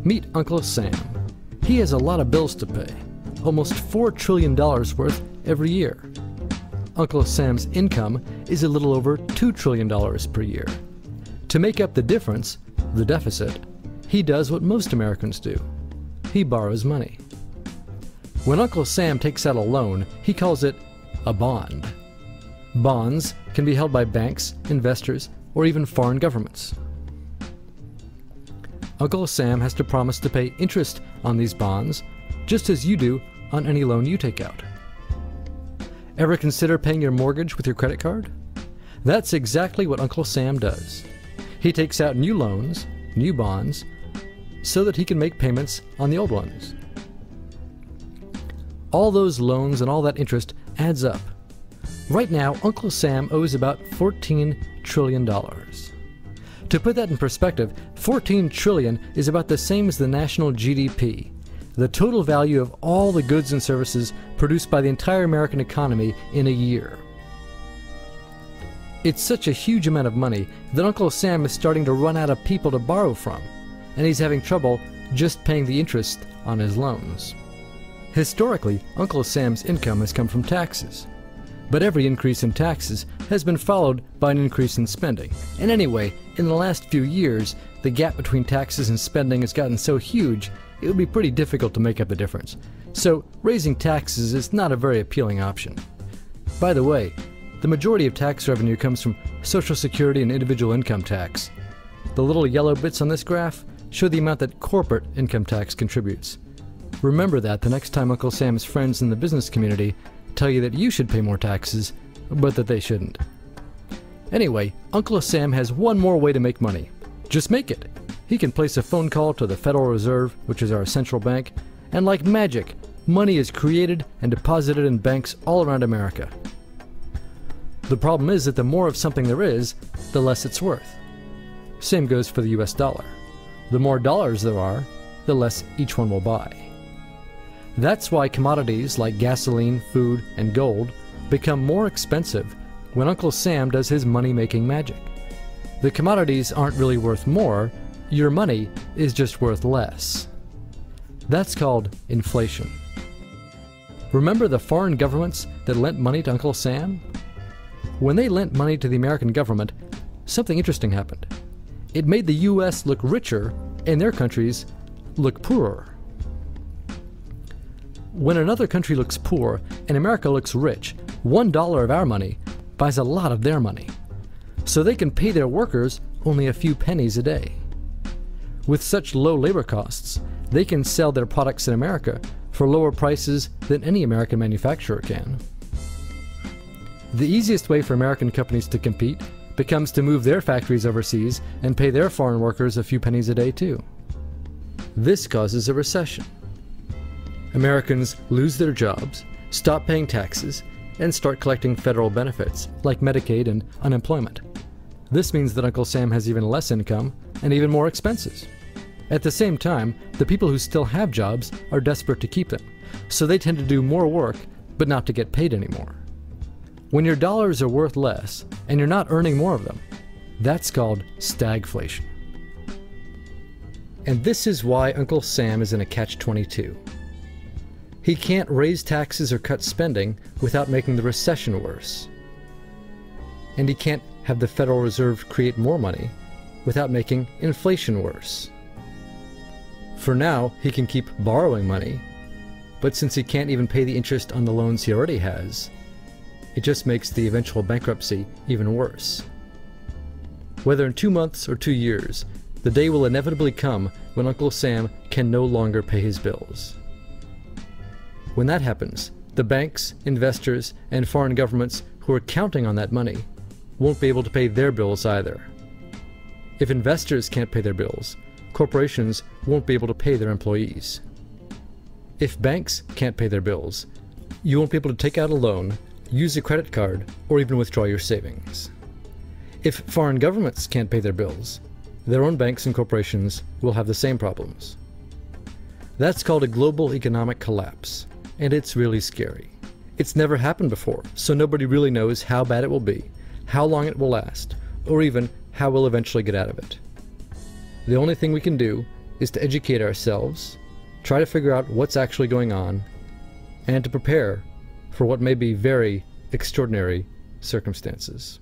Meet Uncle Sam. He has a lot of bills to pay, almost $4 trillion worth every year. Uncle Sam's income is a little over $2 trillion per year. To make up the difference, the deficit, he does what most Americans do. He borrows money. When Uncle Sam takes out a loan, he calls it a bond. Bonds can be held by banks, investors, or even foreign governments. Uncle Sam has to promise to pay interest on these bonds, just as you do on any loan you take out. Ever consider paying your mortgage with your credit card? That's exactly what Uncle Sam does. He takes out new loans, new bonds, so that he can make payments on the old ones. All those loans and all that interest adds up. Right now, Uncle Sam owes about $14 trillion. To put that in perspective, 14 trillion is about the same as the national GDP, the total value of all the goods and services produced by the entire American economy in a year. It's such a huge amount of money that Uncle Sam is starting to run out of people to borrow from, and he's having trouble just paying the interest on his loans. Historically, Uncle Sam's income has come from taxes. But every increase in taxes has been followed by an increase in spending. And anyway, in the last few years, the gap between taxes and spending has gotten so huge, it would be pretty difficult to make up the difference. So raising taxes is not a very appealing option. By the way, the majority of tax revenue comes from Social Security and individual income tax. The little yellow bits on this graph show the amount that corporate income tax contributes. Remember that the next time Uncle Sam's friends in the business community tell you that you should pay more taxes, but that they shouldn't. Anyway, Uncle Sam has one more way to make money. Just make it. He can place a phone call to the Federal Reserve, which is our central bank, and like magic, money is created and deposited in banks all around America. The problem is that the more of something there is, the less it's worth. Same goes for the US dollar. The more dollars there are, the less each one will buy. That's why commodities like gasoline, food, and gold become more expensive when Uncle Sam does his money-making magic. The commodities aren't really worth more, your money is just worth less. That's called inflation. Remember the foreign governments that lent money to Uncle Sam? When they lent money to the American government, something interesting happened. It made the US look richer and their countries look poorer. When another country looks poor and America looks rich, $1 of our money buys a lot of their money. So they can pay their workers only a few pennies a day. With such low labor costs, they can sell their products in America for lower prices than any American manufacturer can. The easiest way for American companies to compete becomes to move their factories overseas and pay their foreign workers a few pennies a day too. This causes a recession. Americans lose their jobs, stop paying taxes, and start collecting federal benefits like Medicaid and unemployment. This means that Uncle Sam has even less income and even more expenses. At the same time, the people who still have jobs are desperate to keep them, so they tend to do more work but not to get paid anymore. When your dollars are worth less and you're not earning more of them, that's called stagflation. And this is why Uncle Sam is in a catch-22. He can't raise taxes or cut spending without making the recession worse. And he can't have the Federal Reserve create more money without making inflation worse. For now, he can keep borrowing money, but since he can't even pay the interest on the loans he already has, it just makes the eventual bankruptcy even worse. Whether in 2 months or 2 years, the day will inevitably come when Uncle Sam can no longer pay his bills. When that happens, the banks, investors, and foreign governments who are counting on that money won't be able to pay their bills either. If investors can't pay their bills, corporations won't be able to pay their employees. If banks can't pay their bills, you won't be able to take out a loan, use a credit card, or even withdraw your savings. If foreign governments can't pay their bills, their own banks and corporations will have the same problems. That's called a global economic collapse. And it's really scary. It's never happened before, so nobody really knows how bad it will be, how long it will last, or even how we'll eventually get out of it. The only thing we can do is to educate ourselves, try to figure out what's actually going on, and to prepare for what may be very extraordinary circumstances.